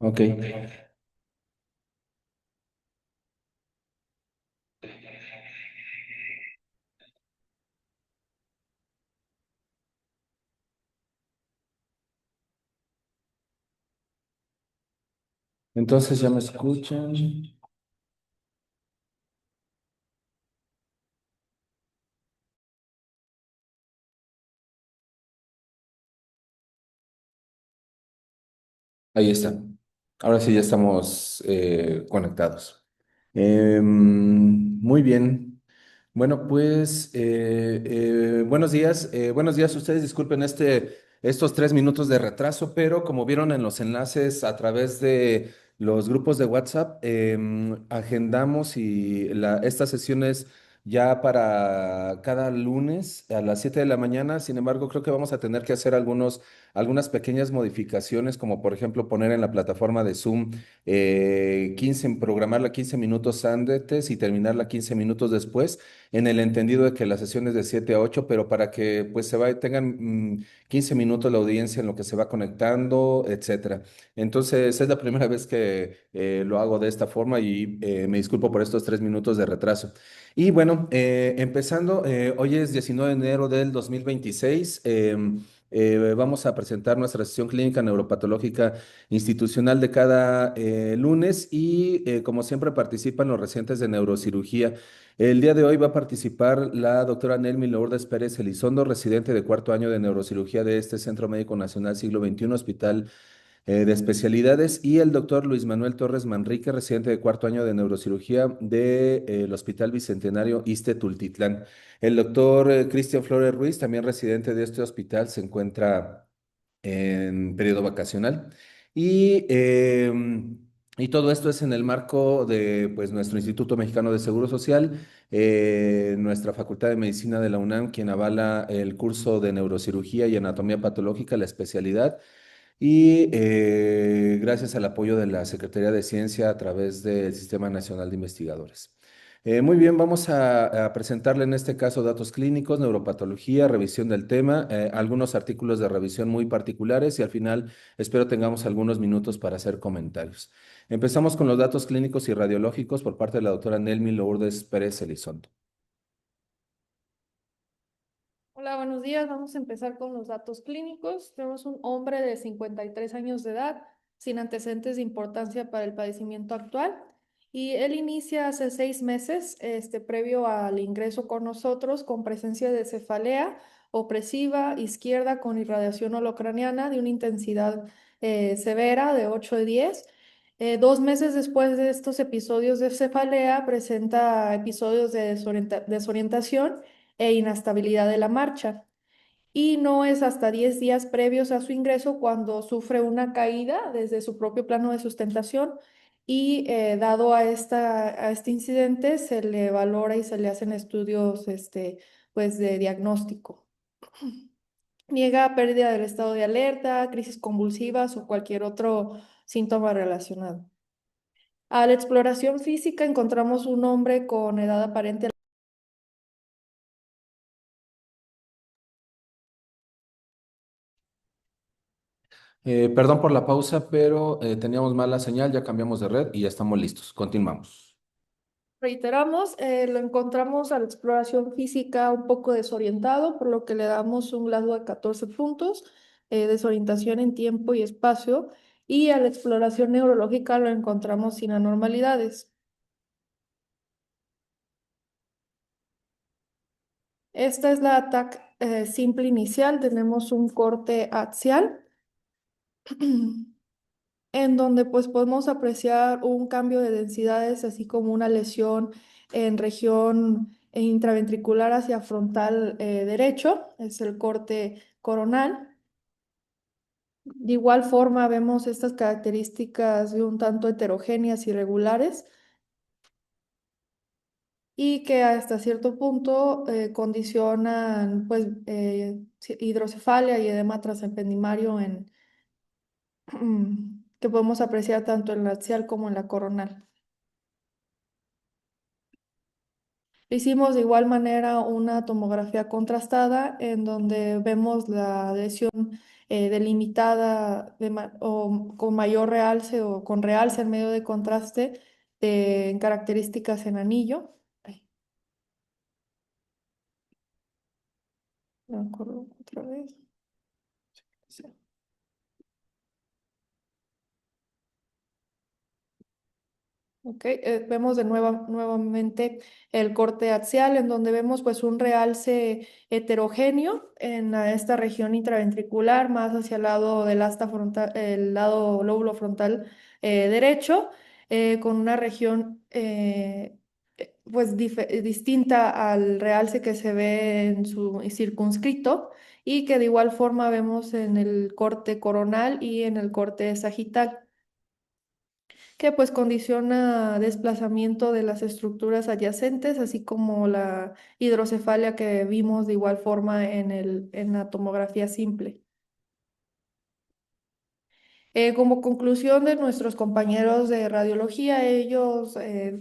Ok, entonces ya me escuchan. Ahí está. Ahora sí ya estamos conectados. Muy bien. Bueno, pues buenos días. Ustedes disculpen estos 3 minutos de retraso, pero como vieron en los enlaces a través de los grupos de WhatsApp, agendamos estas sesiones ya para cada lunes a las 7 de la mañana. Sin embargo, creo que vamos a tener que hacer algunas pequeñas modificaciones, como por ejemplo poner en la plataforma de Zoom programarla 15 minutos antes y terminarla 15 minutos después en el entendido de que la sesión es de 7 a 8, pero para que pues tengan 15 minutos la audiencia en lo que se va conectando, etcétera. Entonces es la primera vez que lo hago de esta forma y me disculpo por estos 3 minutos de retraso. Y bueno, empezando, hoy es 19 de enero del 2026. Vamos a presentar nuestra sesión clínica neuropatológica institucional de cada lunes y como siempre participan los residentes de neurocirugía. El día de hoy va a participar la doctora Nelmi Lourdes Pérez Elizondo, residente de cuarto año de neurocirugía de este Centro Médico Nacional Siglo XXI, Hospital de Especialidades, y el doctor Luis Manuel Torres Manrique, residente de cuarto año de neurocirugía del Hospital Bicentenario Iste Tultitlán. El doctor Cristian Flores Ruiz, también residente de este hospital, se encuentra en periodo vacacional. Y, y todo esto es en el marco de pues, nuestro Instituto Mexicano de Seguro Social, nuestra Facultad de Medicina de la UNAM, quien avala el curso de neurocirugía y anatomía patológica, la especialidad, y gracias al apoyo de la Secretaría de Ciencia a través del Sistema Nacional de Investigadores. Muy bien, vamos a presentarle en este caso datos clínicos, neuropatología, revisión del tema, algunos artículos de revisión muy particulares y al final espero tengamos algunos minutos para hacer comentarios. Empezamos con los datos clínicos y radiológicos por parte de la doctora Nelmi Lourdes Pérez Elizondo. Hola, buenos días. Vamos a empezar con los datos clínicos. Tenemos un hombre de 53 años de edad, sin antecedentes de importancia para el padecimiento actual. Y él inicia hace 6 meses, previo al ingreso con nosotros, con presencia de cefalea opresiva izquierda con irradiación holocraniana de una intensidad severa de 8 de 10. 2 meses después de estos episodios de cefalea, presenta episodios de desorientación e inestabilidad de la marcha. Y no es hasta 10 días previos a su ingreso cuando sufre una caída desde su propio plano de sustentación y dado a este incidente se le valora y se le hacen estudios pues de diagnóstico. Niega pérdida del estado de alerta, crisis convulsivas o cualquier otro síntoma relacionado. A la exploración física encontramos un hombre con edad aparente. Perdón por la pausa, pero teníamos mala señal, ya cambiamos de red y ya estamos listos. Continuamos. Reiteramos, lo encontramos a la exploración física un poco desorientado, por lo que le damos un grado de 14 puntos, desorientación en tiempo y espacio, y a la exploración neurológica lo encontramos sin anormalidades. Esta es la TAC simple inicial, tenemos un corte axial, en donde pues podemos apreciar un cambio de densidades, así como una lesión en región intraventricular hacia frontal derecho, es el corte coronal. De igual forma vemos estas características de un tanto heterogéneas y regulares y que hasta cierto punto condicionan pues hidrocefalia y edema transependimarios que podemos apreciar tanto en la axial como en la coronal. Hicimos de igual manera una tomografía contrastada en donde vemos la lesión delimitada o con mayor realce o con realce en medio de contraste de características en anillo. Ay, me acuerdo otra vez. Sí. Ok, vemos de nuevamente el corte axial en donde vemos pues un realce heterogéneo en esta región intraventricular más hacia el lado del asta frontal, el lado lóbulo frontal derecho, con una región pues distinta al realce que se ve en su circunscrito y que de igual forma vemos en el corte coronal y en el corte sagital que pues condiciona desplazamiento de las estructuras adyacentes, así como la hidrocefalia que vimos de igual forma en la tomografía simple. Como conclusión de nuestros compañeros de radiología, ellos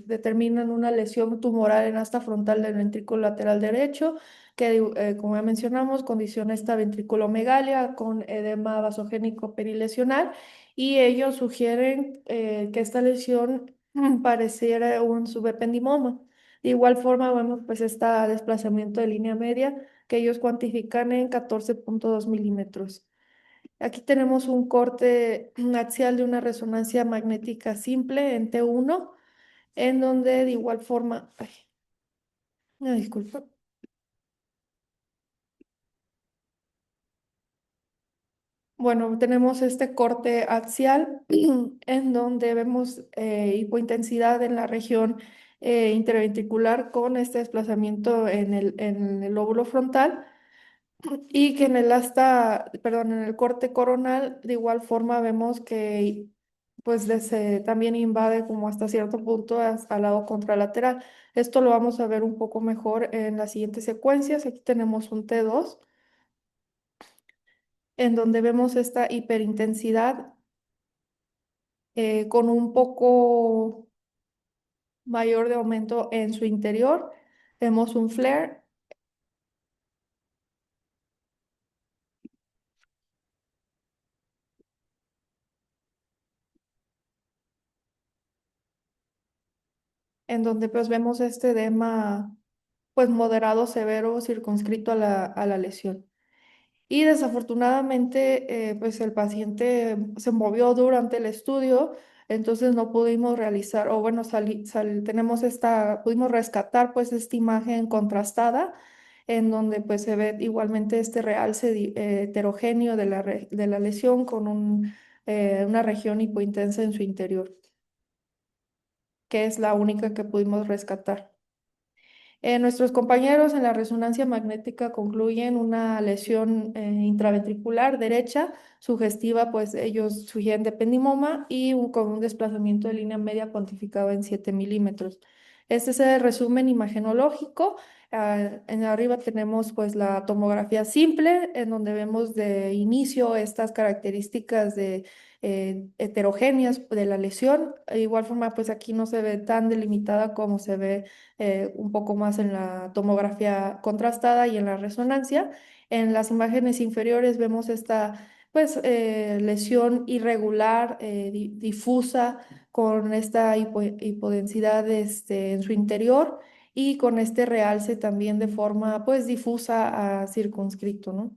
determinan una lesión tumoral en asta frontal del ventrículo lateral derecho, que como ya mencionamos, condiciona esta ventriculomegalia con edema vasogénico perilesional, y ellos sugieren que esta lesión pareciera un subependimoma. De igual forma, vemos pues este desplazamiento de línea media que ellos cuantifican en 14,2 milímetros. Aquí tenemos un corte axial de una resonancia magnética simple en T1, en donde de igual forma, ay, una disculpa. Bueno, tenemos este corte axial en donde vemos hipointensidad en la región interventricular con este desplazamiento en el lóbulo frontal. Y que en el asta, perdón, en el corte coronal, de igual forma vemos que pues también invade como hasta cierto punto al lado contralateral. Esto lo vamos a ver un poco mejor en las siguientes secuencias. Aquí tenemos un T2 en donde vemos esta hiperintensidad con un poco mayor de aumento en su interior. Vemos un flare en donde pues vemos este edema pues moderado severo circunscrito a la lesión. Y desafortunadamente, pues el paciente se movió durante el estudio, entonces no pudimos realizar, o bueno, tenemos pudimos rescatar pues esta imagen contrastada, en donde pues se ve igualmente este realce heterogéneo de de la lesión con una región hipointensa en su interior, que es la única que pudimos rescatar. Nuestros compañeros en la resonancia magnética concluyen una lesión intraventricular derecha, sugestiva, pues ellos sugieren de ependimoma y con un desplazamiento de línea media cuantificado en 7 milímetros. Este es el resumen imagenológico. En arriba tenemos pues la tomografía simple, en donde vemos de inicio estas características de heterogéneas de la lesión. De igual forma, pues aquí no se ve tan delimitada como se ve un poco más en la tomografía contrastada y en la resonancia. En las imágenes inferiores vemos esta pues, lesión irregular, difusa, con esta hipodensidad en su interior y con este realce también de forma pues difusa a circunscrito, ¿no?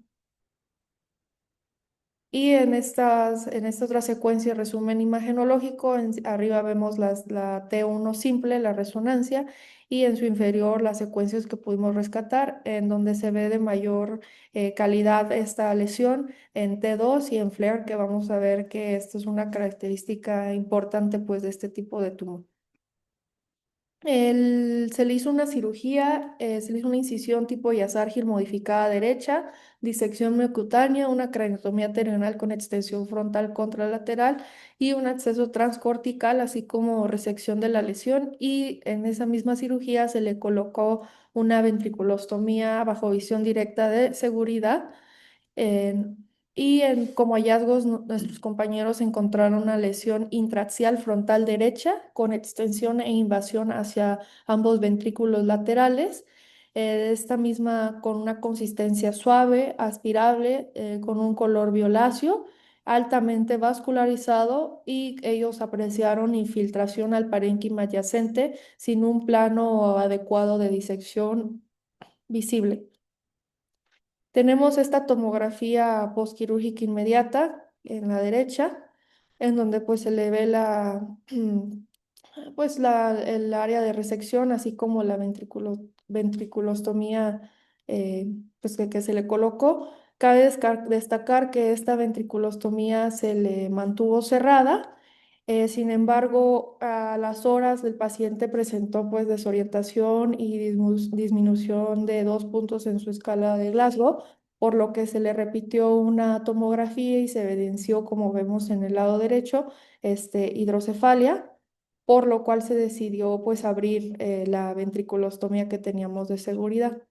Y en esta otra secuencia, resumen imagenológico, arriba vemos la T1 simple, la resonancia, y en su inferior las secuencias que pudimos rescatar, en donde se ve de mayor calidad esta lesión en T2 y en FLAIR, que vamos a ver que esto es una característica importante pues de este tipo de tumor. Se le hizo una cirugía, se le hizo una incisión tipo Yasargil modificada derecha, disección miocutánea, una craniotomía terrenal con extensión frontal contralateral y un acceso transcortical, así como resección de la lesión. Y en esa misma cirugía se le colocó una ventriculostomía bajo visión directa de seguridad. En- como hallazgos, nuestros compañeros encontraron una lesión intraxial frontal derecha con extensión e invasión hacia ambos ventrículos laterales. esta misma con una consistencia suave, aspirable, con un color violáceo, altamente vascularizado, y ellos apreciaron infiltración al parénquima adyacente sin un plano adecuado de disección visible. Tenemos esta tomografía postquirúrgica inmediata en la derecha, en donde pues se le ve pues el área de resección, así como la ventriculostomía, pues que se le colocó. Cabe destacar que esta ventriculostomía se le mantuvo cerrada. Sin embargo, a las horas el paciente presentó pues desorientación y disminución de 2 puntos en su escala de Glasgow, por lo que se le repitió una tomografía y se evidenció, como vemos en el lado derecho, hidrocefalia, por lo cual se decidió pues abrir la ventriculostomía que teníamos de seguridad.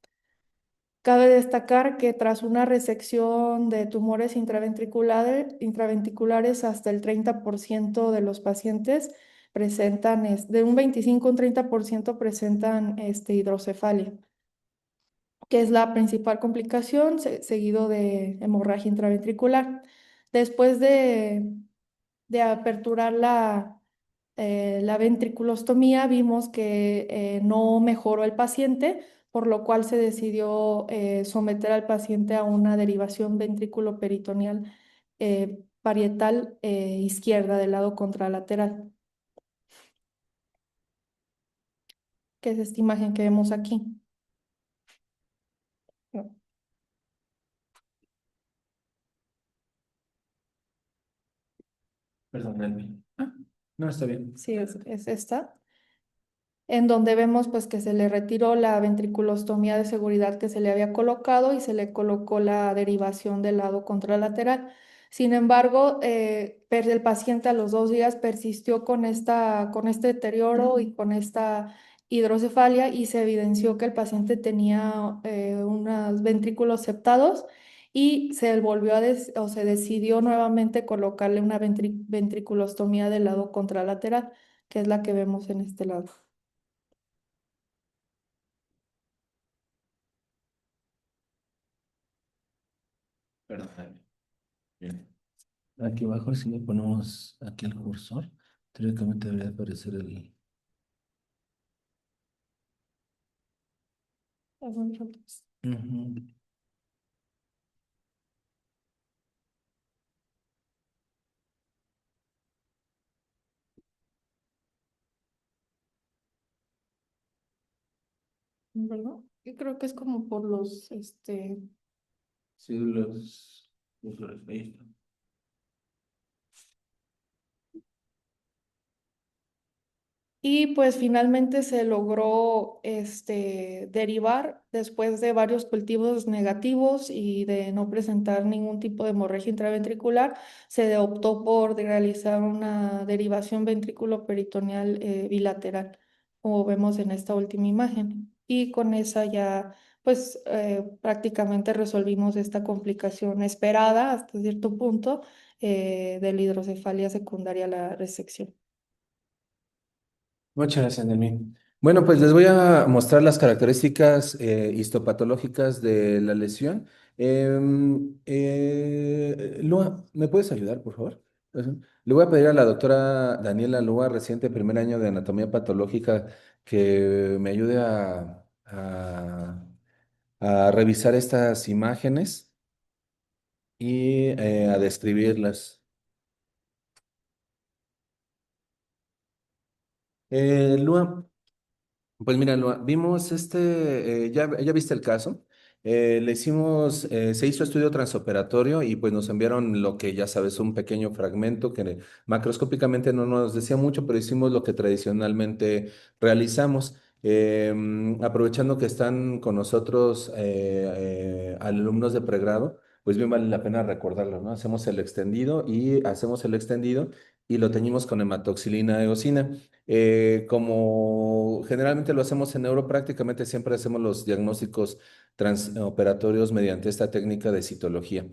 Cabe destacar que tras una resección de tumores intraventriculares, hasta el 30% de los pacientes presentan, de un 25 a un 30% presentan hidrocefalia, que es la principal complicación, seguido de hemorragia intraventricular. Después de aperturar la ventriculostomía, vimos que no mejoró el paciente, por lo cual se decidió someter al paciente a una derivación ventrículo-peritoneal parietal izquierda del lado contralateral, que es esta imagen que vemos aquí. No. Perdónenme. Ah, No, está bien. sí, es esta, en donde vemos pues que se le retiró la ventriculostomía de seguridad que se le había colocado y se le colocó la derivación del lado contralateral. Sin embargo, el paciente a los 2 días persistió con este deterioro y con esta hidrocefalia, y se evidenció que el paciente tenía unos ventrículos septados, y se volvió o se decidió nuevamente colocarle una ventriculostomía del lado contralateral, que es la que vemos en este lado. Perdónenme. Bien. Aquí abajo, si le ponemos aquí el cursor, teóricamente debería aparecer el... Ujú. ¿Verdad? Yo creo que es como por Sí, los flores. Ahí está. y pues finalmente se logró derivar después de varios cultivos negativos y de no presentar ningún tipo de hemorragia intraventricular. Se optó por realizar una derivación ventrículo-peritoneal bilateral, como vemos en esta última imagen. Y con esa ya pues prácticamente resolvimos esta complicación esperada hasta cierto punto de la hidrocefalia secundaria a la resección. Muchas gracias, Nelmi. Bueno, pues les voy a mostrar las características histopatológicas de la lesión. Lua, ¿me puedes ayudar, por favor? Ujú. Le voy a pedir a la doctora Daniela Lua, residente de primer año de anatomía patológica, que me ayude a revisar estas imágenes y a describirlas. Lua. Pues mira, vimos ya viste el caso. Le hicimos, se hizo estudio transoperatorio y pues nos enviaron lo que ya sabes, un pequeño fragmento que macroscópicamente no nos decía mucho, pero hicimos lo que tradicionalmente realizamos. Aprovechando que están con nosotros alumnos de pregrado, pues bien vale la pena recordarlo, ¿no? Hacemos el extendido y lo teñimos con hematoxilina eosina. Como generalmente lo hacemos en neuro, prácticamente siempre hacemos los diagnósticos transoperatorios mediante esta técnica de citología.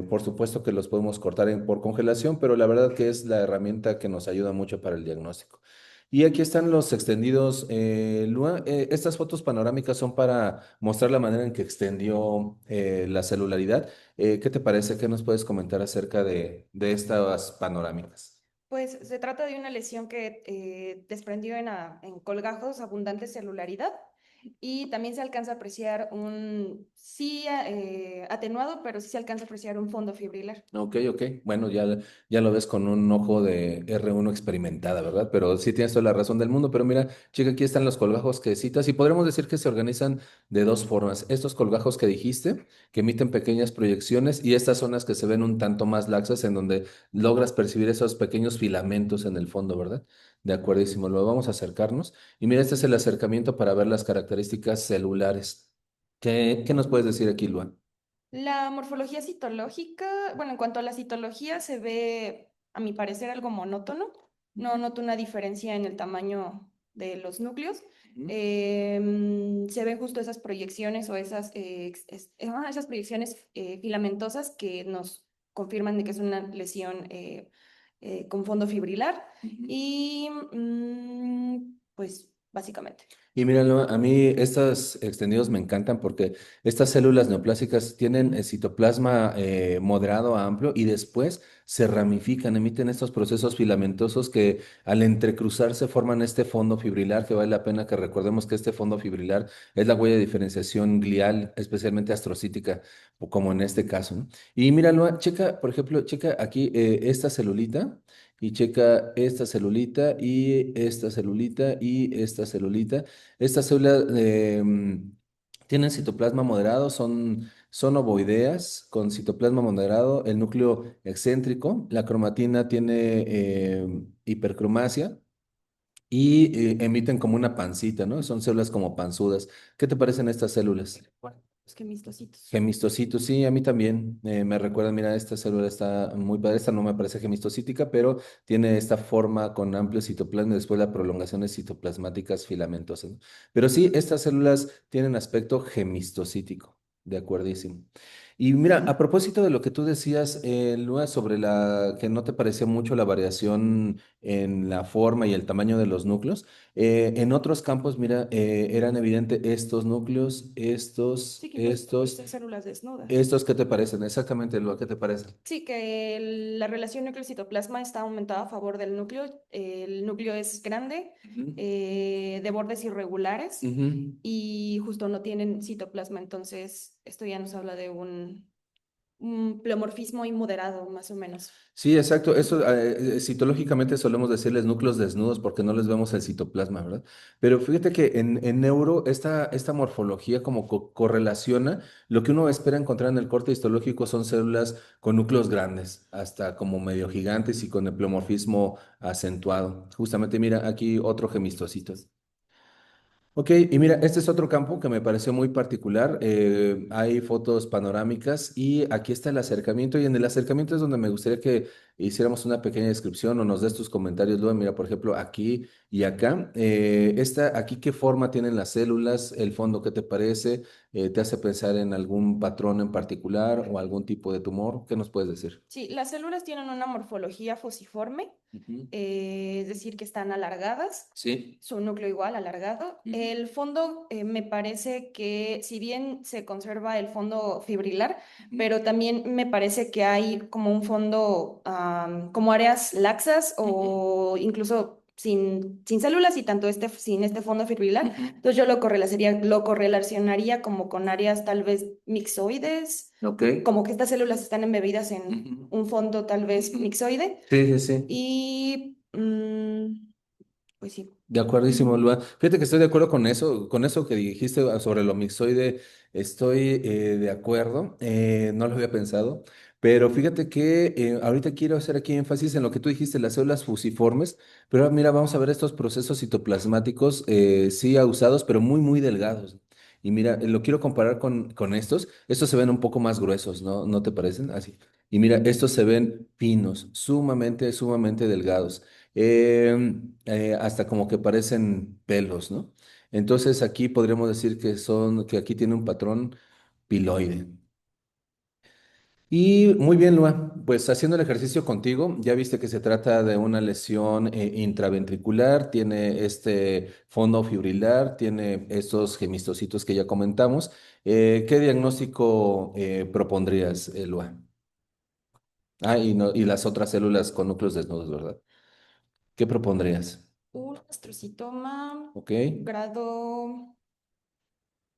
Por supuesto que los podemos cortar por congelación, pero la verdad que es la herramienta que nos ayuda mucho para el diagnóstico. Y aquí están los extendidos. Lua, estas fotos panorámicas son para mostrar la manera en que extendió la celularidad. ¿Qué te parece? ¿Qué nos puedes comentar acerca de estas panorámicas? Pues se trata de una lesión que desprendió en colgajos abundante celularidad y también se alcanza a apreciar sí atenuado, pero sí se alcanza a apreciar un fondo fibrilar. Ok, ok. Bueno, ya lo ves con un ojo de R1 experimentada, ¿verdad? Pero sí tienes toda la razón del mundo. Pero mira, chica, aquí están los colgajos que citas y podremos decir que se organizan de dos formas. Estos colgajos que dijiste, que emiten pequeñas proyecciones, y estas zonas que se ven un tanto más laxas, en donde logras percibir esos pequeños filamentos en el fondo, ¿verdad? De acuerdísimo. Lo vamos a acercarnos. Y mira, este es el acercamiento para ver las características celulares. ¿Qué nos puedes decir aquí, Luan? La morfología citológica, bueno, en cuanto a la citología, se ve, a mi parecer, algo monótono. No noto una diferencia en el tamaño de los núcleos. Se ven justo esas proyecciones o esas proyecciones filamentosas que nos confirman de que es una lesión con fondo fibrilar. Ujú. Y pues básicamente. Y míralo, a mí estos extendidos me encantan porque estas células neoplásicas tienen citoplasma moderado a amplio y después se ramifican, emiten estos procesos filamentosos que al entrecruzarse forman este fondo fibrilar, que vale la pena que recordemos que este fondo fibrilar es la huella de diferenciación glial, especialmente astrocítica, o como en este caso, ¿no? Y míralo, checa, por ejemplo, checa aquí esta celulita. Y checa esta celulita y esta celulita y esta celulita. Estas células tienen citoplasma moderado, son ovoideas con citoplasma moderado, el núcleo excéntrico, la cromatina tiene hipercromasia y emiten como una pancita, ¿no? Son células como panzudas. ¿Qué te parecen estas células? Bueno, es que mistocitos. Gemistocitos, sí, a mí también me recuerda, mira, esta célula está muy padre, esta no me parece gemistocítica, pero tiene esta forma con amplio citoplasma y después las prolongaciones citoplasmáticas filamentosas, ¿no? Pero sí, estas células tienen aspecto gemistocítico, de acuerdísimo. Y mira, a propósito de lo que tú decías, Lua, sobre la que no te parecía mucho la variación en la forma y el tamaño de los núcleos, en otros campos, mira, eran evidentes estos núcleos, Sí, que incluso parecen células desnudas. ¿qué te parecen? Exactamente, lo que te parecen. Sí, que la relación núcleo-citoplasma está aumentada a favor del núcleo. El núcleo es grande, Ujú, de bordes irregulares ujú. y justo no tienen citoplasma. Entonces, esto ya nos habla de un pleomorfismo inmoderado, más o menos. Sí, exacto. Eso, citológicamente solemos decirles núcleos desnudos porque no les vemos el citoplasma, ¿verdad? Pero fíjate que en neuro esta morfología como correlaciona lo que uno espera encontrar en el corte histológico son células con núcleos grandes, hasta como medio gigantes y con el pleomorfismo acentuado. Justamente mira aquí otro gemistocito. Ok, y mira, este es otro campo que me pareció muy particular. Hay fotos panorámicas y aquí está el acercamiento y en el acercamiento es donde me gustaría que hiciéramos una pequeña descripción o nos des tus comentarios. Luego, mira, por ejemplo, aquí y acá. Aquí, ¿qué forma tienen las células? ¿El fondo qué te parece? ¿Te hace pensar en algún patrón en particular o algún tipo de tumor? ¿Qué nos puedes decir? Sí, las células tienen una morfología fusiforme, Ujú. es decir, que están alargadas, Sí. su núcleo igual alargado. Ujú. El fondo me parece que si bien se conserva el fondo fibrilar, Ujú. pero también me parece que hay como un fondo, como áreas laxas Ujú. o incluso sin células y tanto sin este fondo fibrilar. Ujú. Entonces yo lo correlacionaría como con áreas tal vez mixoides, Ok. como que estas células están embebidas en Ujú. un fondo tal vez Ujú. mixoide. Sí, sí, sí. Y pues sí. De acuerdísimo, Lua. Fíjate que estoy de acuerdo con eso que dijiste sobre lo mixoide, estoy de acuerdo, no lo había pensado, pero fíjate que ahorita quiero hacer aquí énfasis en lo que tú dijiste, las células fusiformes, pero mira, vamos a ver estos procesos citoplasmáticos, sí, usados, pero muy, muy delgados. Y mira, lo quiero comparar con estos se ven un poco más gruesos, ¿no? ¿No te parecen? Así. Y mira, estos se ven finos, sumamente, sumamente delgados hasta como que parecen pelos, ¿no? Entonces aquí podríamos decir que aquí tiene un patrón piloide. Y muy bien, Lua, pues haciendo el ejercicio contigo, ya viste que se trata de una lesión intraventricular, tiene este fondo fibrilar, tiene estos gemistocitos que ya comentamos. ¿Qué diagnóstico propondrías, Lua? Ah, y, no, y las otras células con núcleos desnudos, ¿verdad? ¿Qué propondrías? Un astrocitoma, ¿Ok? grado,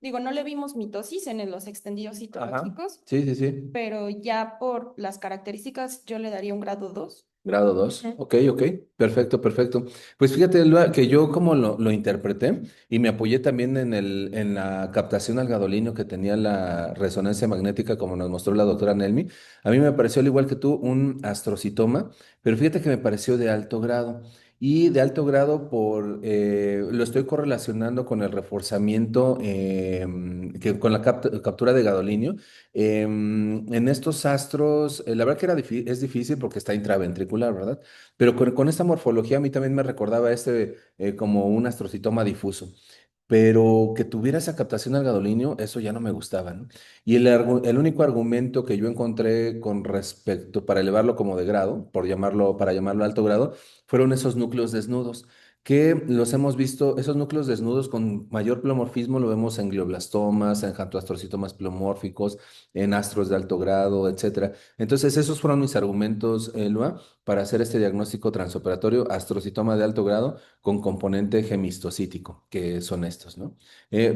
digo, no le vimos mitosis en los extendidos Ajá. citológicos, Sí, sí, sí. pero ya por las características yo le daría un grado 2. Grado 2. Ok, ok. Perfecto, perfecto. Pues fíjate, Lua, que yo como lo interpreté y me apoyé también en la captación al gadolínio que tenía la resonancia magnética, como nos mostró la doctora Nelmi. A mí me pareció, al igual que tú, un astrocitoma, pero fíjate que me pareció de alto grado. Y de alto grado lo estoy correlacionando con el reforzamiento, con la captura de gadolinio. En estos astros, la verdad que es difícil porque está intraventricular, ¿verdad? Pero con esta morfología a mí también me recordaba como un astrocitoma difuso. Pero que tuviera esa captación al gadolinio, eso ya no me gustaba, ¿no? Y el único argumento que yo encontré con respecto para elevarlo como de grado, para llamarlo alto grado, fueron esos núcleos desnudos que los hemos visto, esos núcleos desnudos con mayor pleomorfismo lo vemos en glioblastomas, en jantoastrocitomas pleomórficos, en astros de alto grado, etcétera. Entonces, esos fueron mis argumentos, Elua, para hacer este diagnóstico transoperatorio, astrocitoma de alto grado con componente gemistocítico, que son estos, ¿no?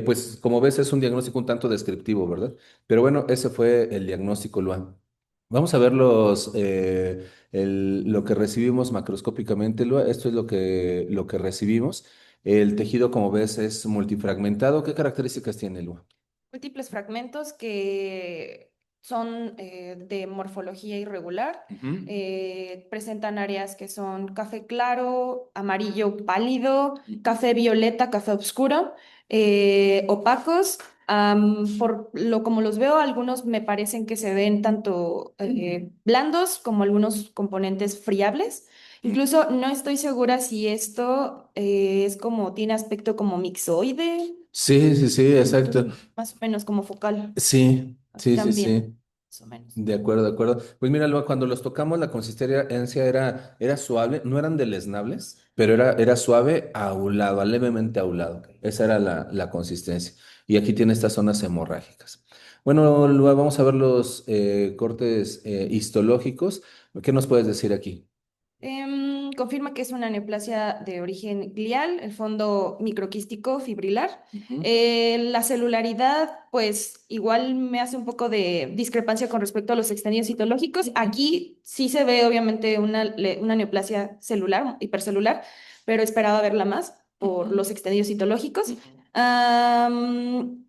Pues, como ves, es un diagnóstico un tanto descriptivo, ¿verdad? Pero bueno, ese fue el diagnóstico, Lua. Vamos a ver lo que recibimos macroscópicamente, Lua. Esto es lo que recibimos. El tejido, como ves, es multifragmentado. ¿Qué características tiene, Lua? Múltiples fragmentos que son de morfología irregular, Ujú. presentan áreas que son café claro, amarillo pálido, café violeta, café oscuro, opacos. Por lo como los veo, algunos me parecen que se ven tanto blandos como algunos componentes friables. Incluso no estoy segura si esto es como, tiene aspecto como mixoide. Sí, sí, sí, exacto. Mm, más o menos como focal. Sí, Así sí, sí, también, sí. más o menos. De acuerdo, de acuerdo. Pues mira, Lua, cuando los tocamos, la consistencia era suave, no eran deleznables, pero era suave, ahulado, levemente ahulado. Ok. Esa era la consistencia. Y aquí tiene estas zonas hemorrágicas. Bueno, Lua, vamos a ver los cortes histológicos. ¿Qué nos puedes decir aquí? Confirma que es una neoplasia de origen glial, el fondo microquístico fibrilar. Ujú. La celularidad, pues igual me hace un poco de discrepancia con respecto a los extendidos citológicos. Aquí sí se ve obviamente una neoplasia celular, hipercelular, pero esperaba verla más por Ujú. los extendidos citológicos. Ujú.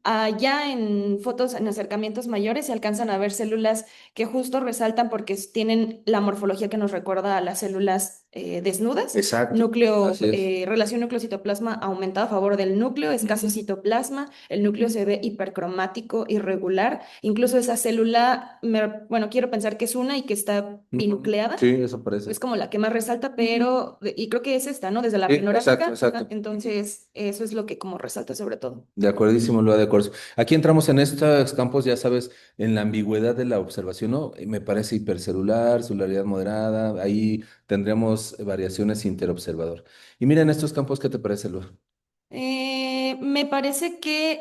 Allá en fotos, en acercamientos mayores, se alcanzan a ver células que justo resaltan porque tienen la morfología que nos recuerda a las células desnudas. Exacto, Núcleo, así es. relación núcleo-citoplasma aumentada a favor del núcleo, escaso citoplasma, el núcleo se ve hipercromático, irregular. Incluso esa célula, bueno, quiero pensar que es una y que está Ujú. binucleada. Sí, eso parece. Es como la que más resalta, pero, y creo que es esta, ¿no? Desde la Sí, exacto, panorámica. Ajá, exacto. entonces, eso es lo que como resalta sobre todo. De acuerdísimo, lo de acuerdo. Aquí entramos en estos campos, ya sabes, en la ambigüedad de la observación, ¿no? Me parece hipercelular, celularidad moderada, ahí tendríamos variaciones interobservador. Y mira en estos campos, ¿qué te parece, Lua? Me parece que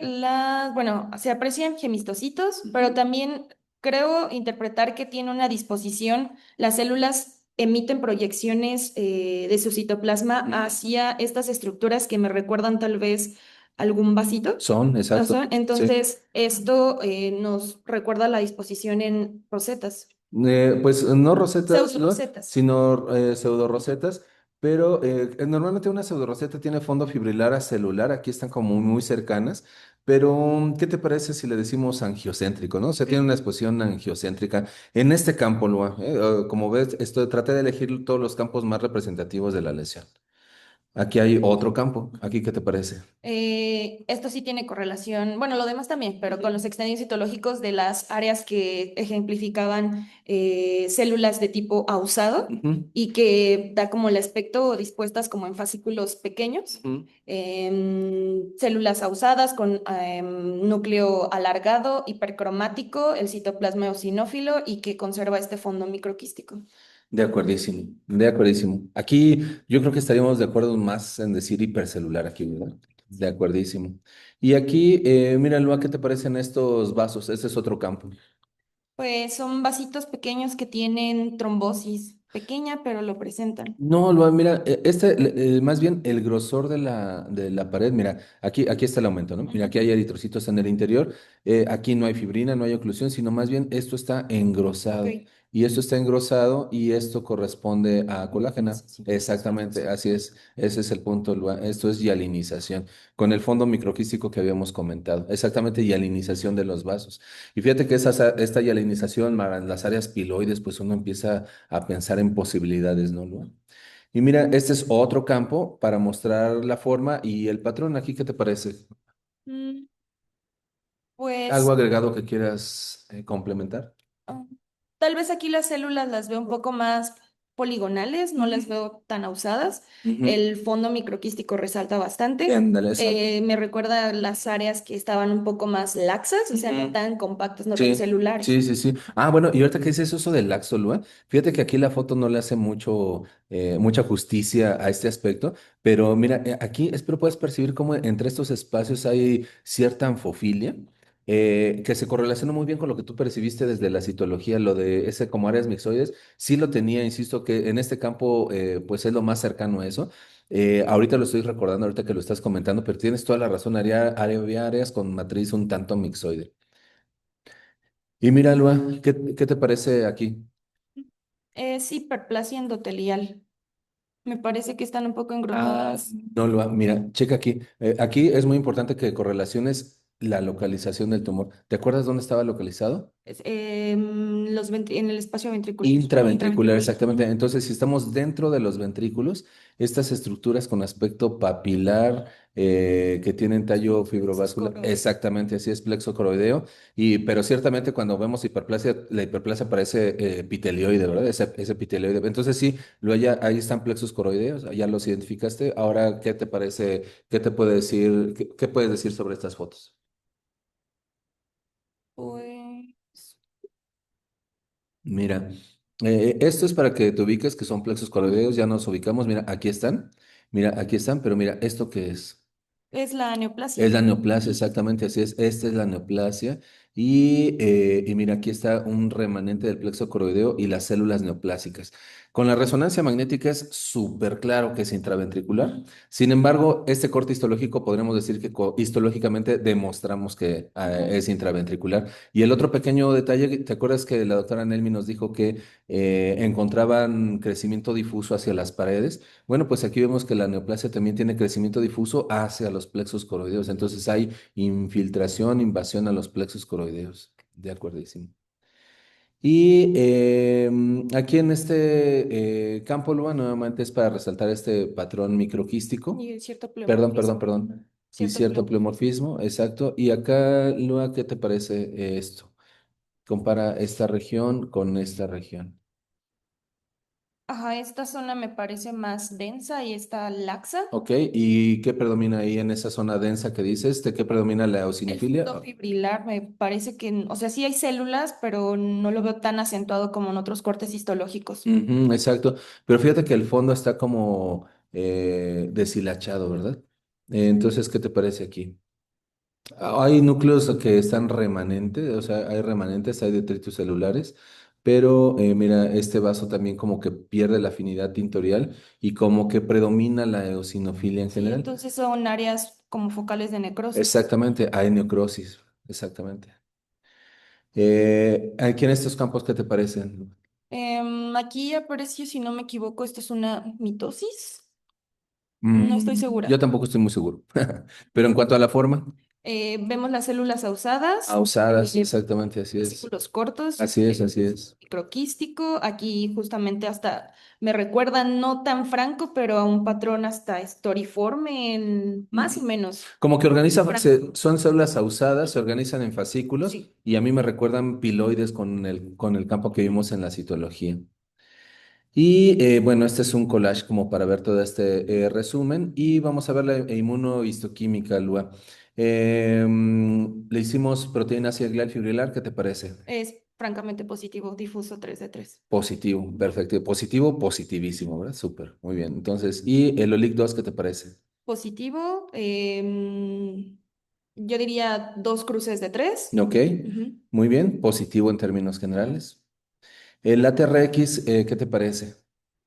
bueno, se aprecian gemistocitos, pero también creo interpretar que tiene una disposición, las células emiten proyecciones de su citoplasma hacia estas estructuras que me recuerdan tal vez algún vasito. Son, ¿No exacto. son? Sí. Entonces, esto nos recuerda la disposición en rosetas, Pues no rosetas, pseudo Lua, rosetas. sino pseudorosetas, pero normalmente una pseudoroseta tiene fondo fibrilar a celular, aquí están como muy cercanas, pero ¿qué te parece si le decimos angiocéntrico, ¿no? O sea, tiene una exposición angiocéntrica en este campo, Lua. Como ves, traté de elegir todos los campos más representativos de la lesión. Aquí hay otro campo. ¿Aquí qué te parece? Esto sí tiene correlación, bueno, lo demás también, pero con los extendidos citológicos de las áreas que ejemplificaban células de tipo ausado Ujú, y que da como el aspecto dispuestas como en fascículos pequeños, ujú. células ausadas con núcleo alargado, hipercromático, el citoplasma eosinófilo y que conserva este fondo microquístico. De acuerdísimo, de acuerdísimo. Aquí yo creo que estaríamos de acuerdo más en decir hipercelular aquí, ¿verdad? De acuerdísimo. Y aquí, mira, Lua, ¿qué te parecen estos vasos? Este es otro campo. Pues son vasitos pequeños que tienen trombosis pequeña, pero lo presentan. No, mira, más bien el grosor de la pared, mira, aquí está el aumento, ¿no? Mira, Ujú. aquí hay eritrocitos en el interior, aquí no hay fibrina, no hay oclusión, sino más bien esto está Ok. engrosado, y esto está engrosado y esto corresponde a colágena. Hialinización. Exactamente, así es, ese es el punto, esto es hialinización, con el fondo microquístico que habíamos comentado, exactamente, hialinización de los vasos. Y fíjate que esta hialinización, en las áreas piloides, pues uno empieza a pensar en posibilidades, ¿no, Lua? Y mira, este es otro campo para mostrar la forma y el patrón. ¿Aquí qué te parece? Mm, ¿Algo Pues agregado que quieras complementar? ah, tal vez aquí las células las veo un poco más poligonales, no las veo tan ausadas. Ujú. El fondo microquístico resalta bastante. Ándale, exacto. Me recuerda a las áreas que estaban un poco más laxas, o sea, no Ujú. tan compactas, no tan Sí, celulares. sí, sí, sí. Ah, bueno, y ahorita que dices eso del Laxolua, fíjate que aquí la foto no le hace mucha justicia a este aspecto, pero mira, aquí espero puedes percibir cómo entre estos espacios hay cierta anfofilia, que se correlaciona muy bien con lo que tú percibiste desde la citología, lo de ese como áreas mixoides, sí lo tenía, insisto, que en este campo pues es lo más cercano a eso. Ahorita lo estoy recordando, ahorita que lo estás comentando, pero tienes toda la razón, había áreas con matriz un tanto mixoide. Y mira, Lua, ¿qué te parece aquí? Es hiperplasia endotelial. Me parece que están un poco Ah, engrosadas. no, Lua, mira, checa aquí. Aquí es muy importante que correlaciones la localización del tumor. ¿Te acuerdas dónde estaba localizado? En el espacio ventricular. Intraventricular, Intraventricular. exactamente. Entonces, si estamos dentro de los ventrículos, estas estructuras con aspecto papilar que tienen tallo Sí, plexos fibrovascular, coroides. exactamente, así es plexo coroideo. Pero ciertamente cuando vemos hiperplasia, la hiperplasia parece epitelioide, ¿verdad? Ese epitelioide. Entonces, sí, ahí están plexos coroideos, ya los identificaste. Ahora, ¿qué te parece? ¿Qué te puede decir? ¿Qué puedes decir sobre estas fotos? Pues, Mira, esto es para que te ubiques que son plexos coroideos, ya nos ubicamos, mira, aquí están, pero mira, ¿esto qué es? es la Es neoplasia. la neoplasia, exactamente, así es. Esta es la neoplasia. Y mira, aquí está un remanente del plexo coroideo y las células neoplásicas. Con la resonancia magnética es súper claro que es intraventricular. Sin embargo, este corte histológico podremos decir que histológicamente demostramos que Ujú. es intraventricular. Y el otro pequeño detalle, ¿te acuerdas que la doctora Nelmi nos dijo que encontraban crecimiento difuso hacia las paredes? Bueno, pues aquí vemos que la neoplasia también tiene crecimiento difuso hacia los plexos coroideos. Entonces hay infiltración, invasión a los plexos coroideos. De acuerdísimo. Y aquí en este campo LUA nuevamente es para resaltar este patrón microquístico. Y cierto Perdón, perdón, pleomorfismo. perdón. Y Cierto cierto pleomorfismo. pleomorfismo, exacto. Y acá, Lua, ¿qué te parece esto? Compara esta región con esta región. Ajá, esta zona me parece más densa y está laxa. Ok, ¿y qué predomina ahí en esa zona densa que dices? ¿De qué predomina la El eosinofilia? fondo fibrilar me parece que, o sea, sí hay células, pero no lo veo tan acentuado como en otros cortes histológicos. Ujú, exacto, pero fíjate que el fondo está como deshilachado, ¿verdad? Entonces, ¿qué te parece aquí? Hay núcleos que están remanentes, o sea, hay remanentes, hay detritus celulares, pero mira, este vaso también como que pierde la afinidad tintorial y como que predomina la eosinofilia en Sí, general. entonces son áreas como focales de necrosis. Exactamente, hay necrosis, exactamente. Aquí en estos campos, ¿qué te parecen? Aquí apareció, si no me equivoco, esto es una mitosis. No estoy Yo segura. tampoco estoy muy seguro, pero en cuanto a la forma. Vemos las células ausadas, Ausadas, exactamente, así es. vesículos cortos, Así es, así es. microquístico. Aquí justamente hasta me recuerda no tan franco, pero a un patrón hasta estoriforme, más o Ujú. menos. Como que organizan, Franco. son células ausadas, se organizan en fascículos Sí. y a mí me recuerdan piloides con el campo que vimos en la citología. Y bueno, este es un collage como para ver todo este resumen y vamos a ver la inmunohistoquímica, Lua. Le hicimos proteína ácida glial fibrilar, ¿qué te parece? Es francamente positivo, difuso 3 de 3. Positivo, perfecto. Positivo, positivísimo, ¿verdad? Súper, muy bien. Entonces, ¿y el OLIC 2 qué te parece? Positivo, yo diría 2 cruces de 3. Ok, Ujú. muy bien. Positivo en términos generales. El ATRX, ¿qué te parece?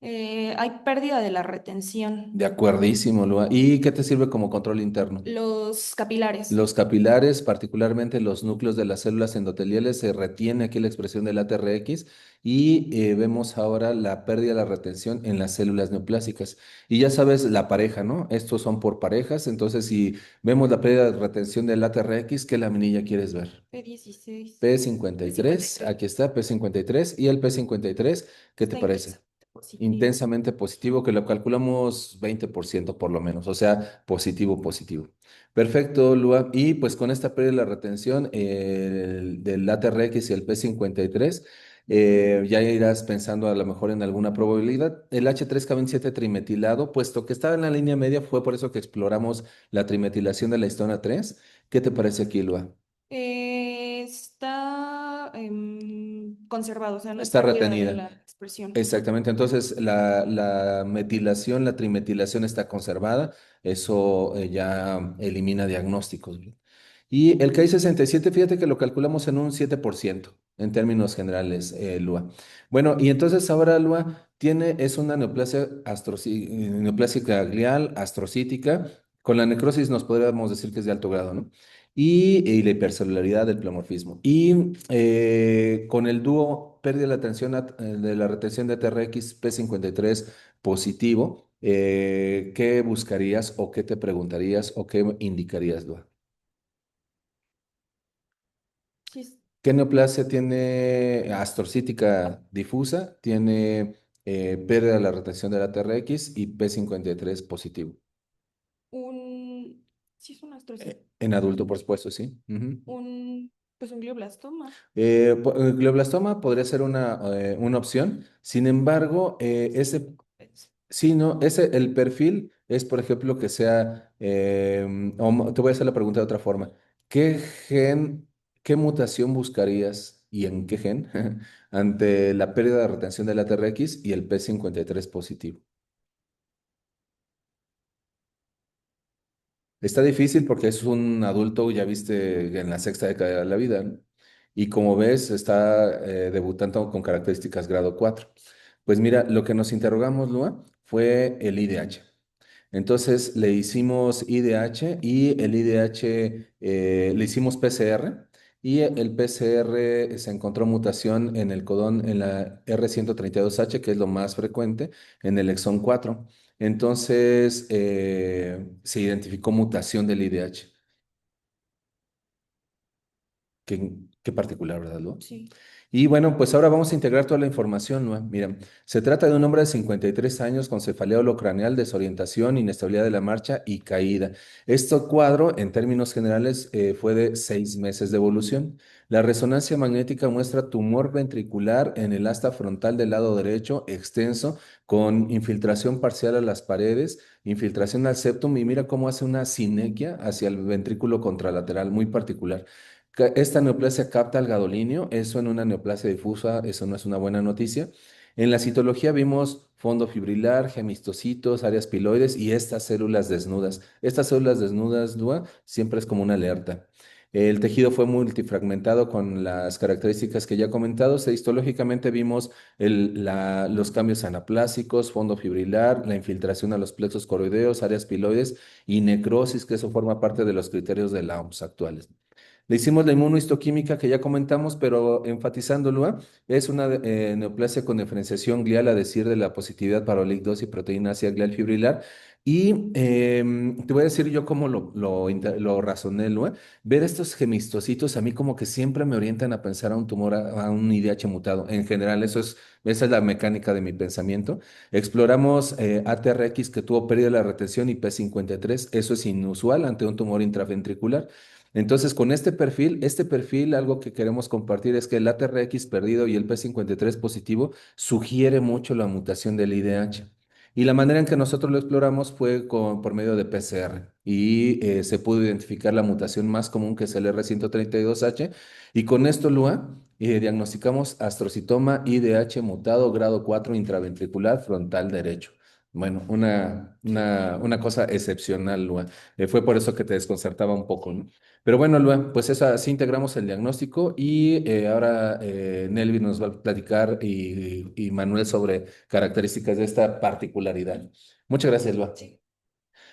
Hay pérdida de la retención. De acuerdísimo, Lua. ¿Y qué te sirve como control interno? Los capilares. Los capilares, particularmente los núcleos de las células endoteliales, se retiene aquí la expresión del ATRX y vemos ahora la pérdida de la retención en las células neoplásicas. Y ya sabes, la pareja, ¿no? Estos son por parejas, entonces si vemos la pérdida de retención del ATRX, ¿qué laminilla quieres ver? P16. P53, 53. aquí está, P53. ¿Y el P53, qué te Está parece? intensamente positivo. Intensamente positivo, que lo calculamos 20% por lo menos, o sea, positivo, positivo. Perfecto, Lua. Y pues con esta pérdida de la retención del ATRX y el P53, ya irás pensando a lo mejor en alguna probabilidad. El H3K27 trimetilado, puesto que estaba en la línea media, fue por eso que exploramos la trimetilación de la histona 3. ¿Qué te parece aquí, Lua? Está conservado, o sea, no hay Está pérdida de retenida. la expresión. Exactamente, entonces la metilación, la trimetilación está conservada, eso ya elimina diagnósticos. ¿Verdad? Y el KI67, fíjate que lo calculamos en un 7% en términos generales, Lua. Bueno, y entonces ahora Lua es una neoplasia neoplásica glial, astrocítica, con la necrosis nos podríamos decir que es de alto grado, ¿no? Y la hipercelularidad del pleomorfismo. Y con el dúo pérdida de la de la retención de TRX P53 positivo, ¿qué buscarías o qué te preguntarías o qué indicarías, Lua? Sí, ¿Qué neoplasia tiene astrocítica difusa? Tiene pérdida de la retención de la TRX y P53 positivo. un, sí es un astrocito, En adulto, por supuesto, sí. Ujú. pues un glioblastoma. Glioblastoma podría ser una opción. Sin embargo, sí, no, el perfil es, por ejemplo, que sea, te voy a hacer la pregunta de otra forma. ¿Qué gen, qué mutación buscarías y en qué gen ante la pérdida de retención del ATRX y el P53 positivo? Está difícil porque es un adulto, ya viste, en la sexta década de la vida, ¿no? Y como ves, está debutando con características grado 4. Pues mira, lo que nos interrogamos, Lua, fue el IDH. Entonces le hicimos IDH y el IDH le hicimos PCR y el PCR se encontró mutación en el codón en la R132H, que es lo más frecuente, en el exón 4. Entonces se identificó mutación del IDH. Qué particular, ¿verdad, Lu? Sí. Y bueno, pues ahora vamos a integrar toda la información, ¿no? Mira, se trata de un hombre de 53 años con cefalea holocraneal, desorientación, inestabilidad de la marcha y caída. Este cuadro, en términos generales, fue de 6 meses de evolución. La resonancia magnética muestra tumor ventricular en el asta frontal del lado derecho, extenso, con infiltración parcial a las paredes, infiltración al septum y mira cómo hace una sinequia hacia el ventrículo contralateral, muy particular. Esta neoplasia capta al gadolinio, eso en una neoplasia difusa, eso no es una buena noticia. En la citología vimos fondo fibrilar, gemistocitos, áreas piloides y estas células desnudas. Estas células desnudas, Dua, siempre es como una alerta. El tejido fue multifragmentado con las características que ya he comentado. Histológicamente vimos los cambios anaplásicos, fondo fibrilar, la infiltración a los plexos coroideos, áreas piloides y necrosis, que eso forma parte de los criterios de la OMS actuales. Le hicimos la inmunohistoquímica que ya comentamos, pero enfatizándolo, es una neoplasia con diferenciación glial, a decir de la positividad para OLIC2 y proteína ácida glial fibrilar. Y te voy a decir yo cómo lo razoné, Lua. Ver estos gemistocitos a mí como que siempre me orientan a pensar a un tumor, a un IDH mutado. En general, esa es la mecánica de mi pensamiento. Exploramos ATRX que tuvo pérdida de la retención y P53. Eso es inusual ante un tumor intraventricular. Entonces, con este perfil, algo que queremos compartir es que el ATRX perdido y el P53 positivo sugiere mucho la mutación del IDH. Y la manera en que nosotros lo exploramos fue por medio de PCR y se pudo identificar la mutación más común que es el R132H y con esto, Lua, diagnosticamos astrocitoma IDH mutado grado 4 intraventricular frontal derecho. Bueno, una cosa excepcional, Lua. Fue por eso que te desconcertaba un poco, ¿no? Pero bueno, Lua, pues eso, así integramos el diagnóstico y ahora Nelvi nos va a platicar y Manuel sobre características de esta particularidad. Muchas gracias, Lua. Sí.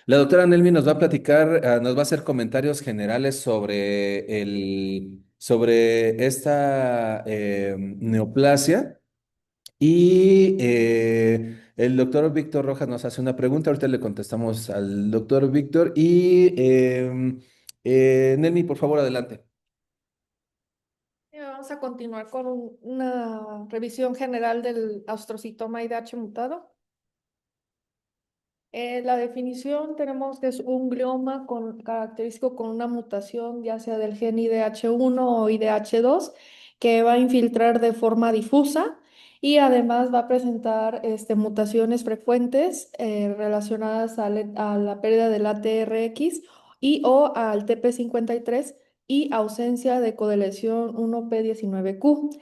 La doctora Nelvi nos va a platicar, nos va a hacer comentarios generales sobre esta neoplasia y el doctor Víctor Rojas nos hace una pregunta. Ahorita le contestamos al doctor Víctor y Nelmi, por favor, adelante. Vamos a continuar con una revisión general del astrocitoma IDH mutado. La definición tenemos que es un glioma característico con una mutación ya sea del gen IDH1 o IDH2 que va a infiltrar de forma difusa y además va a presentar mutaciones frecuentes relacionadas a la pérdida del ATRX y o al TP53 y ausencia de codeleción 1P19Q.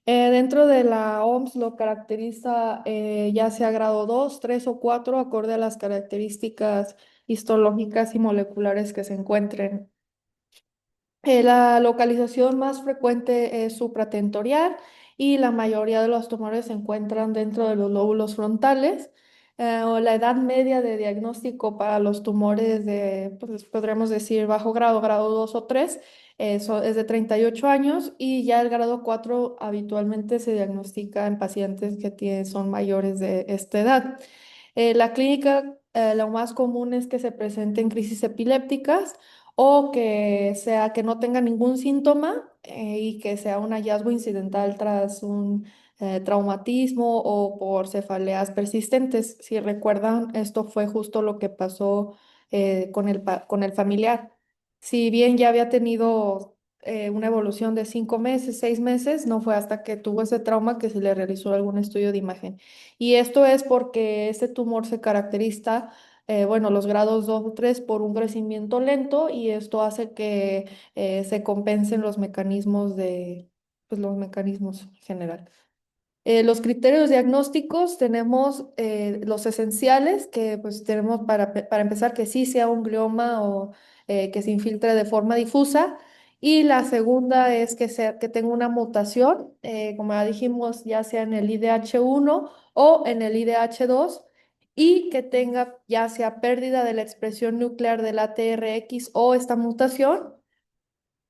Dentro de la OMS lo caracteriza ya sea grado 2, 3 o 4, acorde a las características histológicas y moleculares que se encuentren. La localización más frecuente es supratentorial y la mayoría de los tumores se encuentran dentro de los lóbulos frontales. O la edad media de diagnóstico para los tumores de, pues, podríamos decir, bajo grado, grado 2 o 3, es de 38 años y ya el grado 4 habitualmente se diagnostica en pacientes que son mayores de esta edad. La clínica, lo más común es que se presenten crisis epilépticas o que sea que no tenga ningún síntoma y que sea un hallazgo incidental tras un traumatismo o por cefaleas persistentes. Si recuerdan, esto fue justo lo que pasó con el familiar. Si bien ya había tenido una evolución de 5 meses, 6 meses, no fue hasta que tuvo ese trauma que se le realizó algún estudio de imagen. Y esto es porque este tumor se caracteriza bueno, los grados 2 o 3 por un crecimiento lento y esto hace que se compensen los mecanismos pues los mecanismos en general. Los criterios diagnósticos tenemos los esenciales, que pues tenemos para empezar que sí sea un glioma o que se infiltre de forma difusa. Y la segunda es que tenga una mutación, como ya dijimos, ya sea en el IDH1 o en el IDH2, y que tenga ya sea pérdida de la expresión nuclear del ATRX o esta mutación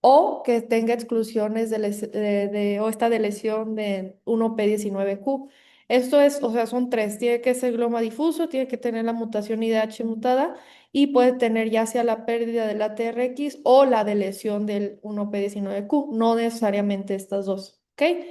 o que tenga exclusiones o esta de lesión de 1P19Q. Esto es, o sea, son tres. Tiene que ser gloma difuso, tiene que tener la mutación IDH mutada y puede tener ya sea la pérdida del ATRX o la de lesión del 1P19Q, no necesariamente estas dos, ¿ok?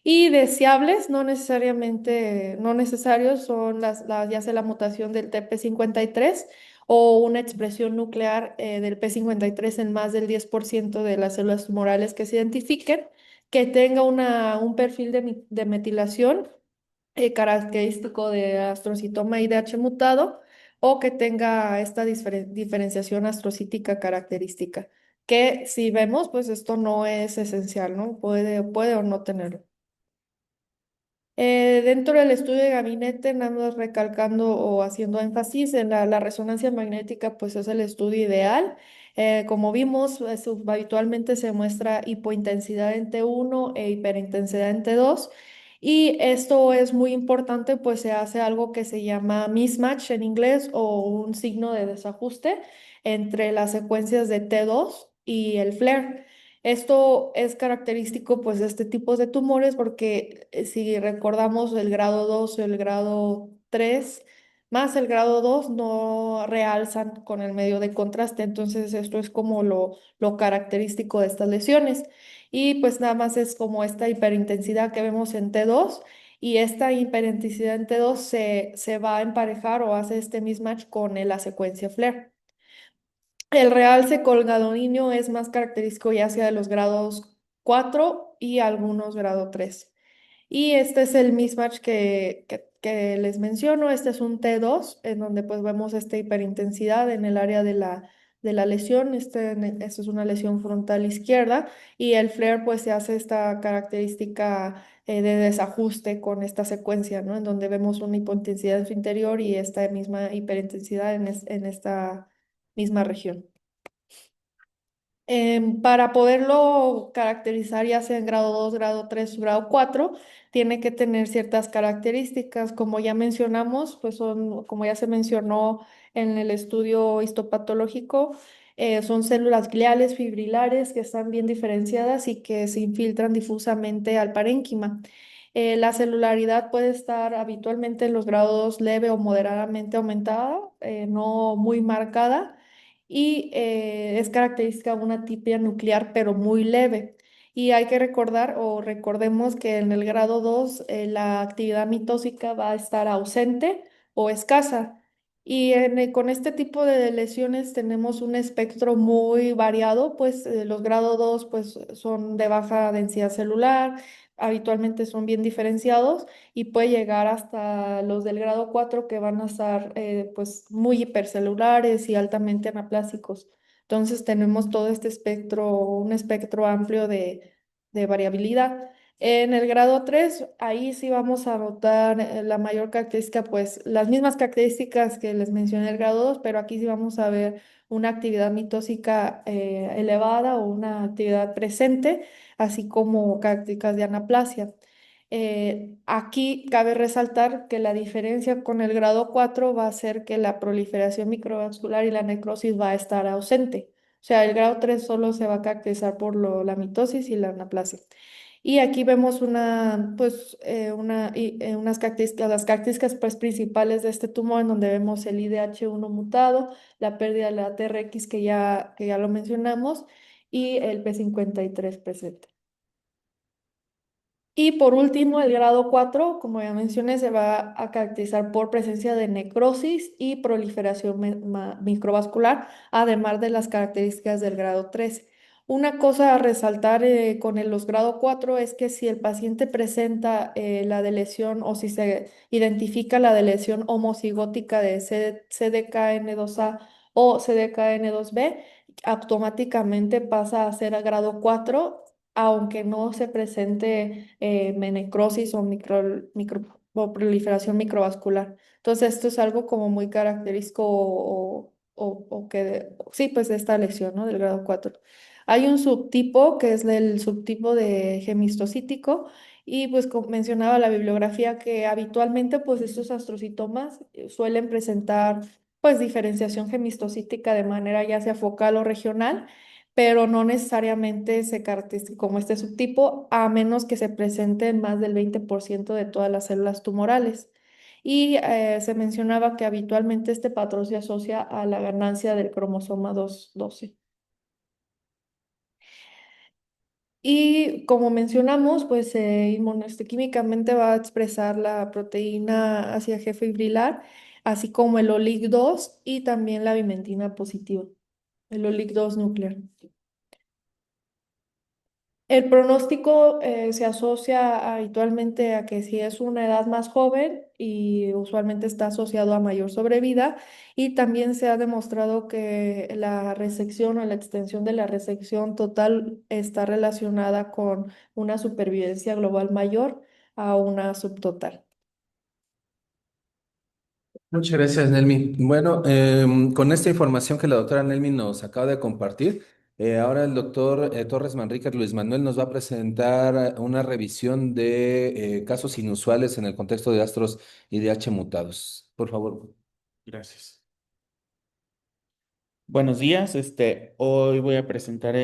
Y deseables, no necesariamente, no necesarios, son ya sea la mutación del TP53 o una expresión nuclear del P53 en más del 10% de las células tumorales que se identifiquen, que tenga un perfil de metilación característico de astrocitoma IDH mutado o que tenga esta diferenciación astrocítica característica, que si vemos, pues esto no es esencial, ¿no? Puede o no tenerlo. Dentro del estudio de gabinete, nada más recalcando o haciendo énfasis en la resonancia magnética, pues es el estudio ideal. Como vimos, habitualmente se muestra hipointensidad en T1 e hiperintensidad en T2. Y esto es muy importante, pues se hace algo que se llama mismatch en inglés o un signo de desajuste entre las secuencias de T2 y el FLAIR. Esto es característico pues de este tipo de tumores porque si recordamos el grado 2 o el grado 3 más el grado 2 no realzan con el medio de contraste. Entonces, esto es como lo característico de estas lesiones. Y pues nada más es como esta hiperintensidad que vemos en T2 y esta hiperintensidad en T2 se va a emparejar o hace este mismatch con la secuencia FLAIR. El realce colgadoninio es más característico ya sea de los grados 4 y algunos grado 3. Y este es el mismatch que les menciono. Este es un T2, en donde pues vemos esta hiperintensidad en el área de la lesión. Esta es una lesión frontal izquierda y el flare pues se hace esta característica de desajuste con esta secuencia, ¿no? En donde vemos una hipointensidad en su interior y esta misma hiperintensidad en esta misma región. Para poderlo caracterizar ya sea en grado 2, grado 3 o grado 4, tiene que tener ciertas características. Como ya mencionamos, pues son, como ya se mencionó en el estudio histopatológico, son células gliales fibrilares que están bien diferenciadas y que se infiltran difusamente al parénquima. La celularidad puede estar habitualmente en los grados leve o moderadamente aumentada, no muy marcada y es característica de una tipia nuclear, pero muy leve. Y hay que recordar o recordemos que en el grado 2 la actividad mitósica va a estar ausente o escasa. Y con este tipo de lesiones tenemos un espectro muy variado, pues los grado 2 pues, son de baja densidad celular, habitualmente son bien diferenciados y puede llegar hasta los del grado 4 que van a estar pues muy hipercelulares y altamente anaplásicos. Entonces tenemos todo este espectro, un espectro amplio de variabilidad. En el grado 3 ahí sí vamos a notar la mayor característica, pues las mismas características que les mencioné en el grado 2 pero aquí sí vamos a ver una actividad mitósica elevada o una actividad presente, así como características de anaplasia. Aquí cabe resaltar que la diferencia con el grado 4 va a ser que la proliferación microvascular y la necrosis va a estar ausente. O sea, el grado 3 solo se va a caracterizar por la mitosis y la anaplasia. Y aquí vemos unas características, las características pues, principales de este tumor, en donde vemos el IDH1 mutado, la pérdida de la TRX que ya lo mencionamos, y el P53 presente. Y por último, el grado 4, como ya mencioné, se va a caracterizar por presencia de necrosis y proliferación microvascular, además de las características del grado 3. Una cosa a resaltar con los grado 4 es que si el paciente presenta la lesión o si se identifica la lesión homocigótica de CDKN2A o CDKN2B, automáticamente pasa a ser a grado 4 aunque no se presente necrosis o o proliferación microvascular. Entonces, esto es algo como muy característico sí, pues de esta lesión, ¿no? Del grado 4. Hay un subtipo que es el subtipo de gemistocítico y pues como mencionaba la bibliografía que habitualmente pues estos astrocitomas suelen presentar pues diferenciación gemistocítica de manera ya sea focal o regional, pero no necesariamente se caracteriza como este subtipo, a menos que se presente en más del 20% de todas las células tumorales. Y se mencionaba que habitualmente este patrón se asocia a la ganancia del cromosoma 12. Y como mencionamos, pues inmunohistoquímicamente va a expresar la proteína ácida G fibrilar, así como el OLIG2 y también la bimentina positiva, el OLIG2 nuclear. El pronóstico se asocia habitualmente a que si es una edad más joven y usualmente está asociado a mayor sobrevida y también se ha demostrado que la resección o la extensión de la resección total está relacionada con una supervivencia global mayor a una subtotal. Muchas gracias, Nelmi. Bueno, con esta información que la doctora Nelmi nos acaba de compartir, ahora el doctor Torres Manríquez Luis Manuel nos va a presentar una revisión de casos inusuales en el contexto de astros IDH mutados. Por favor. Gracias. Buenos días. Hoy voy a presentar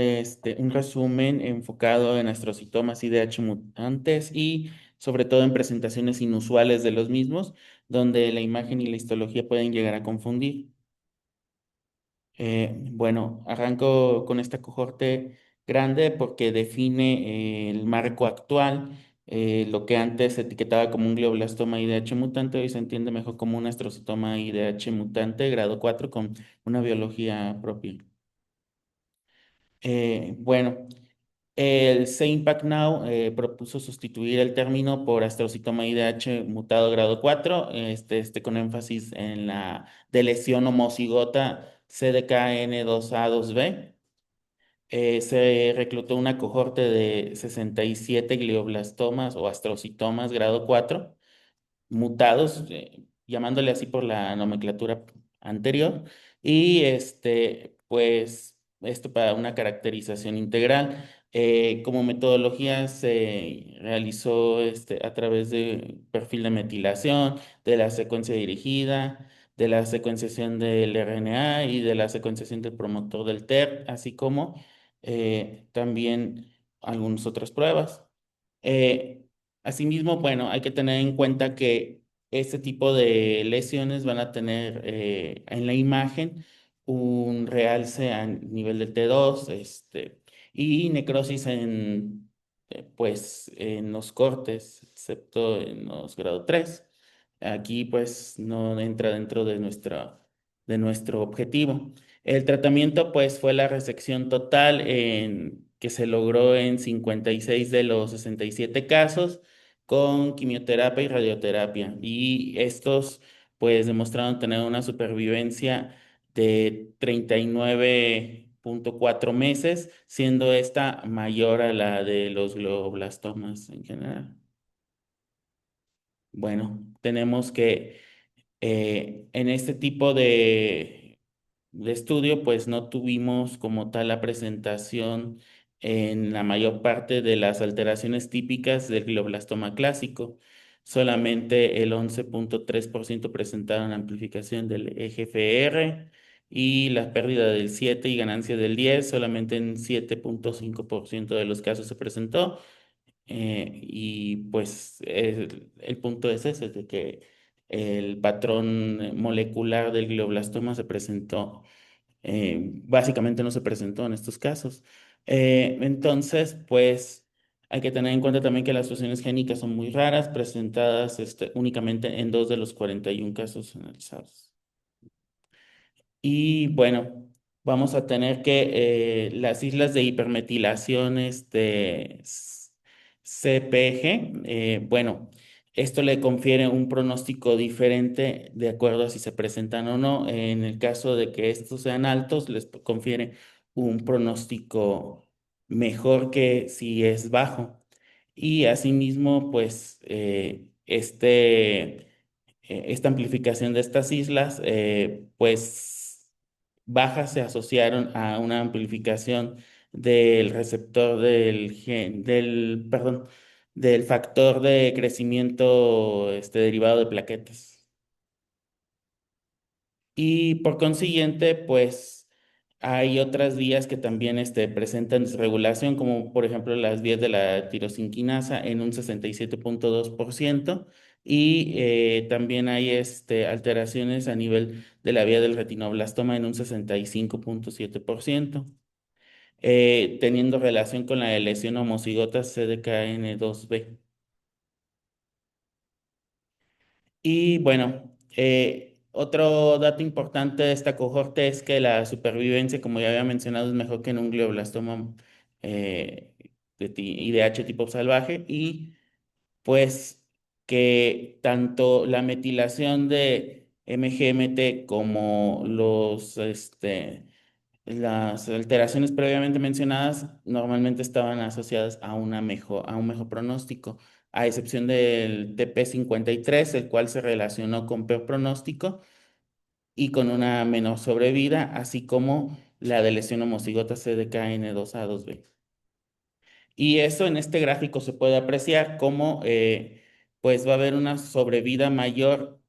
un resumen enfocado en astrocitomas IDH mutantes y sobre todo en presentaciones inusuales de los mismos, donde la imagen y la histología pueden llegar a confundir. Bueno, arranco con esta cohorte grande porque define el marco actual. Lo que antes se etiquetaba como un glioblastoma IDH mutante, hoy se entiende mejor como un astrocitoma IDH mutante grado 4 con una biología propia. Bueno, el C-Impact Now propuso sustituir el término por astrocitoma IDH mutado grado 4, con énfasis en la de lesión homocigota CDKN2A2B. Se reclutó una cohorte de 67 glioblastomas o astrocitomas grado 4 mutados, llamándole así por la nomenclatura anterior, y pues esto para una caracterización integral. Como metodología se realizó a través de perfil de metilación, de la secuencia dirigida, de la secuenciación del RNA y de la secuenciación del promotor del TER, así como también algunas otras pruebas. Eh, Asimismo, bueno, hay que tener en cuenta que este tipo de lesiones van a tener en la imagen un realce a nivel del T2, y necrosis pues, en los cortes, excepto en los grado 3. Aquí, pues, no entra dentro de nuestro objetivo. El tratamiento, pues, fue la resección total que se logró en 56 de los 67 casos con quimioterapia y radioterapia. Y estos, pues, demostraron tener una supervivencia de 39,4 meses, siendo esta mayor a la de los glioblastomas en general. Bueno, tenemos que en este tipo de estudio, pues no tuvimos como tal la presentación en la mayor parte de las alteraciones típicas del glioblastoma clásico. Solamente el 11,3% presentaron amplificación del EGFR y la pérdida del 7 y ganancia del 10, solamente en 7,5% de los casos se presentó. Y pues el punto es ese, de que el patrón molecular del glioblastoma se presentó, básicamente no se presentó en estos casos. Entonces, pues hay que tener en cuenta también que las fusiones génicas son muy raras, presentadas únicamente en 2 de los 41 casos analizados. Y bueno, vamos a tener que las islas de hipermetilación CPG, bueno, esto le confiere un pronóstico diferente de acuerdo a si se presentan o no. En el caso de que estos sean altos, les confiere un pronóstico mejor que si es bajo. Y asimismo, pues, esta amplificación de estas islas, pues bajas se asociaron a una amplificación del receptor del factor de crecimiento derivado de plaquetas. Y por consiguiente, pues hay otras vías que también presentan desregulación, como por ejemplo las vías de la tirosinquinasa en un 67,2%, y también hay alteraciones a nivel de la vía del retinoblastoma en un 65,7%, teniendo relación con la lesión homocigota CDKN2B. Y bueno, otro dato importante de esta cohorte es que la supervivencia, como ya había mencionado, es mejor que en un glioblastoma eh, IDH tipo salvaje, y pues que tanto la metilación de MGMT como las alteraciones previamente mencionadas normalmente estaban asociadas a a un mejor pronóstico, a excepción del TP53, el cual se relacionó con peor pronóstico y con una menor sobrevida, así como la de lesión homocigota CDKN2A2B. Y eso en este gráfico se puede apreciar como pues va a haber una sobrevida mayor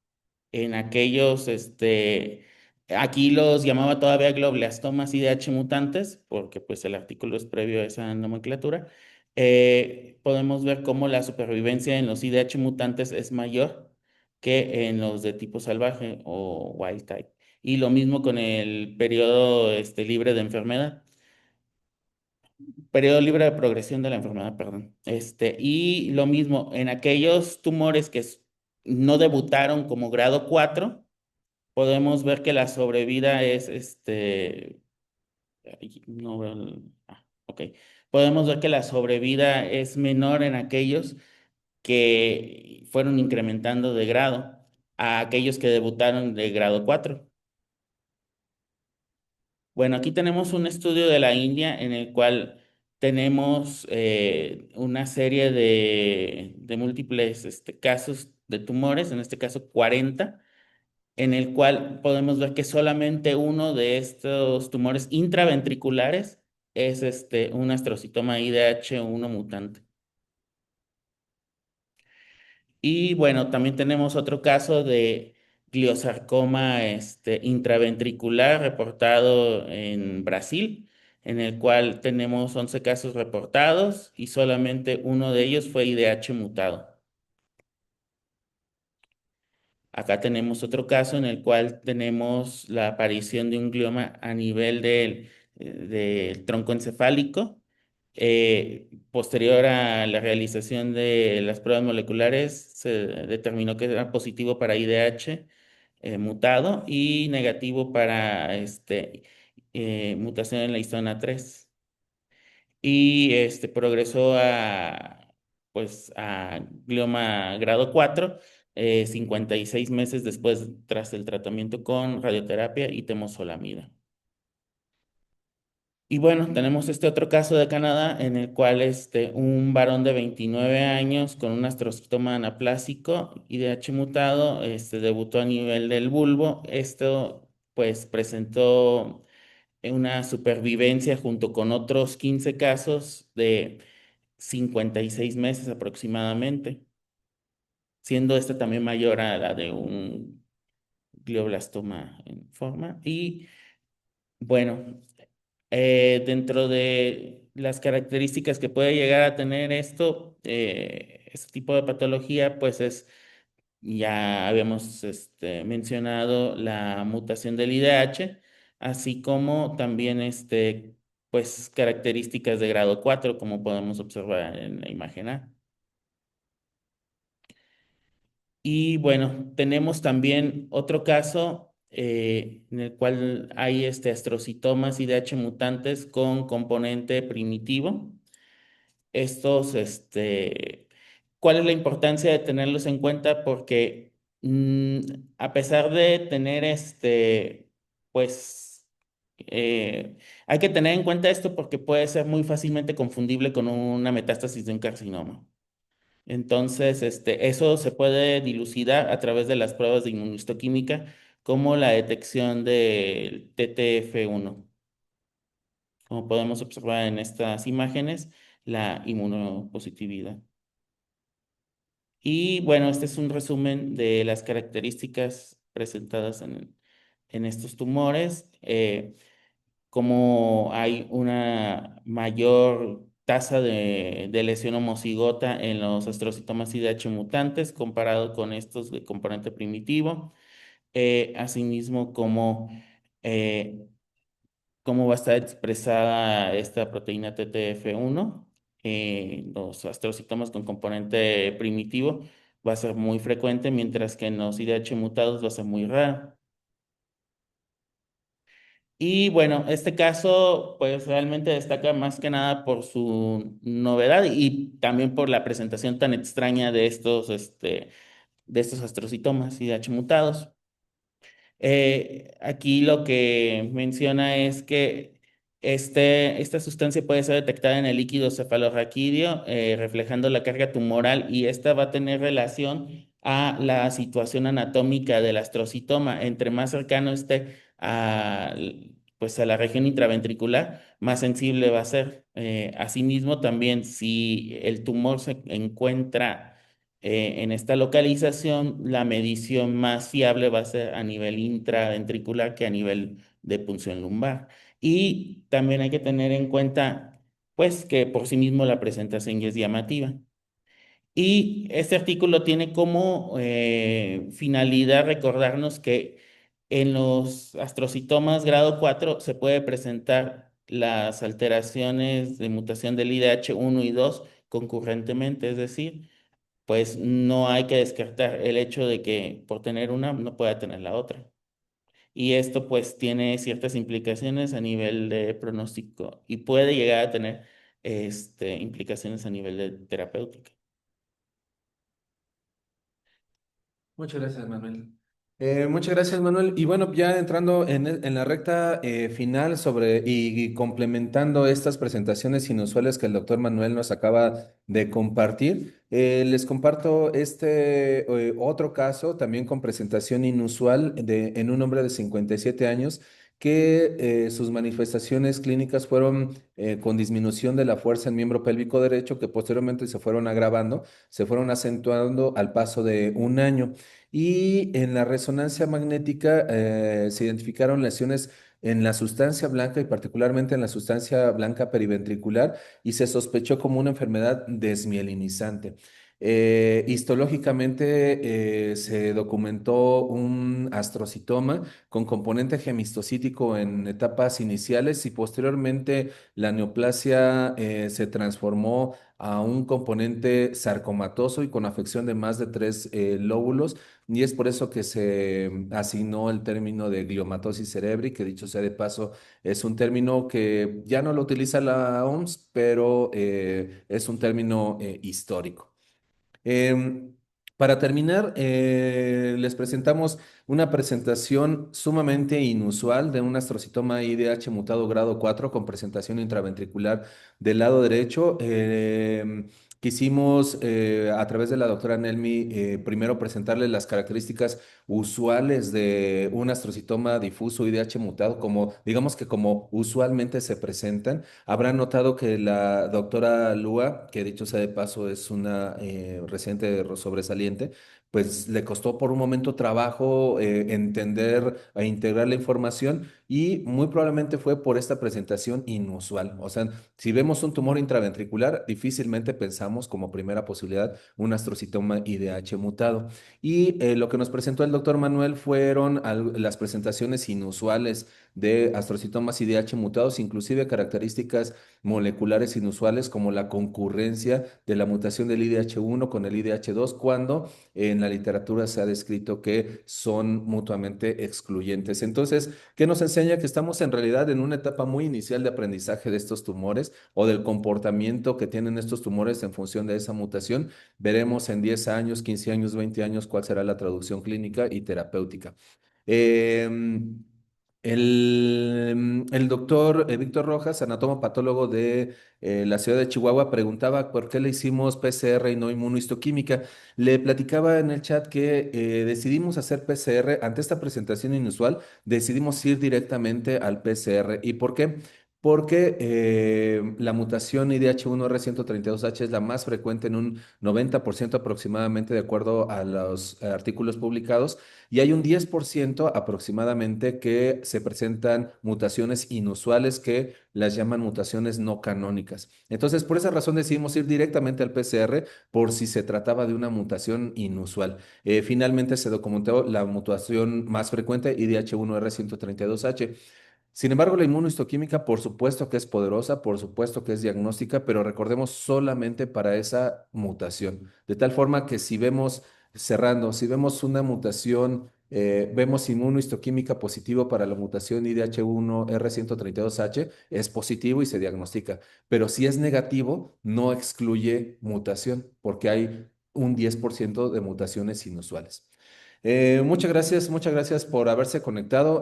en aquellos, aquí los llamaba todavía globliostomas IDH mutantes, porque pues el artículo es previo a esa nomenclatura, podemos ver cómo la supervivencia en los IDH mutantes es mayor que en los de tipo salvaje o wild type. Y lo mismo con el periodo libre de enfermedad, periodo libre de progresión de la enfermedad, perdón. Y lo mismo en aquellos tumores que no debutaron como grado 4, podemos ver que la sobrevida es ay, no veo ok. Podemos ver que la sobrevida es menor en aquellos que fueron incrementando de grado a aquellos que debutaron de grado 4. Bueno, aquí tenemos un estudio de la India en el cual tenemos una serie de múltiples casos de tumores, en este caso 40, en el cual podemos ver que solamente uno de estos tumores intraventriculares es un astrocitoma IDH1 mutante. Y bueno, también tenemos otro caso de gliosarcoma intraventricular reportado en Brasil, en el cual tenemos 11 casos reportados y solamente uno de ellos fue IDH mutado. Acá tenemos otro caso en el cual tenemos la aparición de un glioma a nivel del tronco encefálico. Posterior a la realización de las pruebas moleculares, se determinó que era positivo para IDH mutado y negativo para mutación en la histona 3. Y progresó a glioma grado 4, 56 meses después tras el tratamiento con radioterapia y temozolomida. Y bueno, tenemos este otro caso de Canadá en el cual un varón de 29 años con un astrocitoma anaplásico IDH mutado debutó a nivel del bulbo. Esto pues presentó una supervivencia junto con otros 15 casos de 56 meses aproximadamente, siendo esta también mayor a la de un glioblastoma en forma. Y bueno, dentro de las características que puede llegar a tener este tipo de patología, pues ya habíamos mencionado la mutación del IDH, así como también pues características de grado 4 como podemos observar en la imagen A. Y bueno, tenemos también otro caso en el cual hay astrocitomas IDH mutantes con componente primitivo. Estos, ¿cuál es la importancia de tenerlos en cuenta? Porque a pesar de tener pues, hay que tener en cuenta esto porque puede ser muy fácilmente confundible con una metástasis de un carcinoma. Entonces, eso se puede dilucidar a través de las pruebas de inmunohistoquímica, como la detección del TTF1. Como podemos observar en estas imágenes, la inmunopositividad. Y bueno, este es un resumen de las características presentadas en estos tumores. Como hay una mayor tasa de lesión homocigota en los astrocitomas IDH mutantes comparado con estos de componente primitivo. Asimismo, eh, cómo va a estar expresada esta proteína TTF1. Los astrocitomas con componente primitivo va a ser muy frecuente, mientras que en los IDH mutados va a ser muy raro. Y bueno, este caso pues realmente destaca más que nada por su novedad y también por la presentación tan extraña de estos astrocitomas IDH mutados. Aquí lo que menciona es que esta sustancia puede ser detectada en el líquido cefalorraquídeo, reflejando la carga tumoral, y esta va a tener relación a la situación anatómica del astrocitoma. Entre más cercano esté pues a la región intraventricular, más sensible va a ser. Asimismo, también si el tumor se encuentra en esta localización, la medición más fiable va a ser a nivel intraventricular que a nivel de punción lumbar. Y también hay que tener en cuenta pues que por sí mismo la presentación ya es llamativa. Y este artículo tiene como finalidad recordarnos que en los astrocitomas grado 4 se puede presentar las alteraciones de mutación del IDH1 y 2 concurrentemente, es decir, pues no hay que descartar el hecho de que por tener una no pueda tener la otra. Y esto pues tiene ciertas implicaciones a nivel de pronóstico y puede llegar a tener implicaciones a nivel de terapéutica. Muchas gracias, Manuel. Muchas gracias, Manuel. Y bueno, ya entrando en la recta final y complementando estas presentaciones inusuales que el doctor Manuel nos acaba de compartir, les comparto otro caso también con presentación inusual en un hombre de 57 años que sus manifestaciones clínicas fueron con disminución de la fuerza en miembro pélvico derecho que posteriormente se fueron agravando, se fueron acentuando al paso de un año. Y en la resonancia magnética se identificaron lesiones en la sustancia blanca y particularmente en la sustancia blanca periventricular y se sospechó como una enfermedad desmielinizante. Histológicamente se documentó un astrocitoma con componente gemistocítico en etapas iniciales y posteriormente la neoplasia se transformó a un componente sarcomatoso y con afección de más de tres lóbulos y es por eso que se asignó el término de gliomatosis cerebri, que dicho sea de paso, es un término que ya no lo utiliza la OMS, pero es un término histórico. Em, para terminar, les presentamos una presentación sumamente inusual de un astrocitoma IDH mutado grado 4 con presentación intraventricular del lado derecho. Quisimos, a través de la doctora Nelmi, primero presentarles las características usuales de un astrocitoma difuso IDH mutado, como digamos que como usualmente se presentan. Habrán notado que la doctora Lua, que dicho sea de paso es una residente sobresaliente, pues le costó por un momento trabajo entender e integrar la información y muy probablemente fue por esta presentación inusual. O sea, si vemos un tumor intraventricular, difícilmente pensamos como primera posibilidad un astrocitoma IDH mutado. Y lo que nos presentó el doctor Manuel fueron las presentaciones inusuales de astrocitomas IDH mutados, inclusive características moleculares inusuales como la concurrencia de la mutación del IDH1 con el IDH2, cuando en la literatura se ha descrito que son mutuamente excluyentes. Entonces, ¿qué nos enseña? Que estamos en realidad en una etapa muy inicial de aprendizaje de estos tumores o del comportamiento que tienen estos tumores en función de esa mutación. Veremos en 10 años, 15 años, 20 años cuál será la traducción clínica y terapéutica. Em, el doctor Víctor Rojas, anatomopatólogo de la ciudad de Chihuahua, preguntaba por qué le hicimos PCR y no inmunohistoquímica. Le platicaba en el chat que decidimos hacer PCR ante esta presentación inusual, decidimos ir directamente al PCR. ¿Y por qué? Porque la mutación IDH1R132H es la más frecuente en un 90% aproximadamente, de acuerdo a los artículos publicados, y hay un 10% aproximadamente que se presentan mutaciones inusuales que las llaman mutaciones no canónicas. Entonces, por esa razón decidimos ir directamente al PCR por si se trataba de una mutación inusual. Finalmente se documentó la mutación más frecuente, IDH1R132H. Sin embargo, la inmunohistoquímica, por supuesto que es poderosa, por supuesto que es diagnóstica, pero recordemos solamente para esa mutación. De tal forma que si vemos, cerrando, si vemos una mutación, vemos inmunohistoquímica positivo para la mutación IDH1R132H, es positivo y se diagnostica. Pero si es negativo, no excluye mutación, porque hay un 10% de mutaciones inusuales. Muchas gracias por haberse conectado.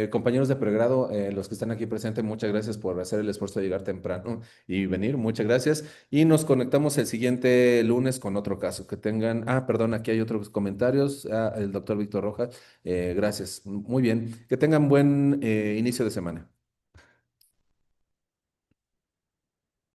Compañeros de pregrado, los que están aquí presentes, muchas gracias por hacer el esfuerzo de llegar temprano y venir. Muchas gracias. Y nos conectamos el siguiente lunes con otro caso. Que tengan, perdón, aquí hay otros comentarios. El doctor Víctor Rojas, gracias. Muy bien. Que tengan buen inicio de semana.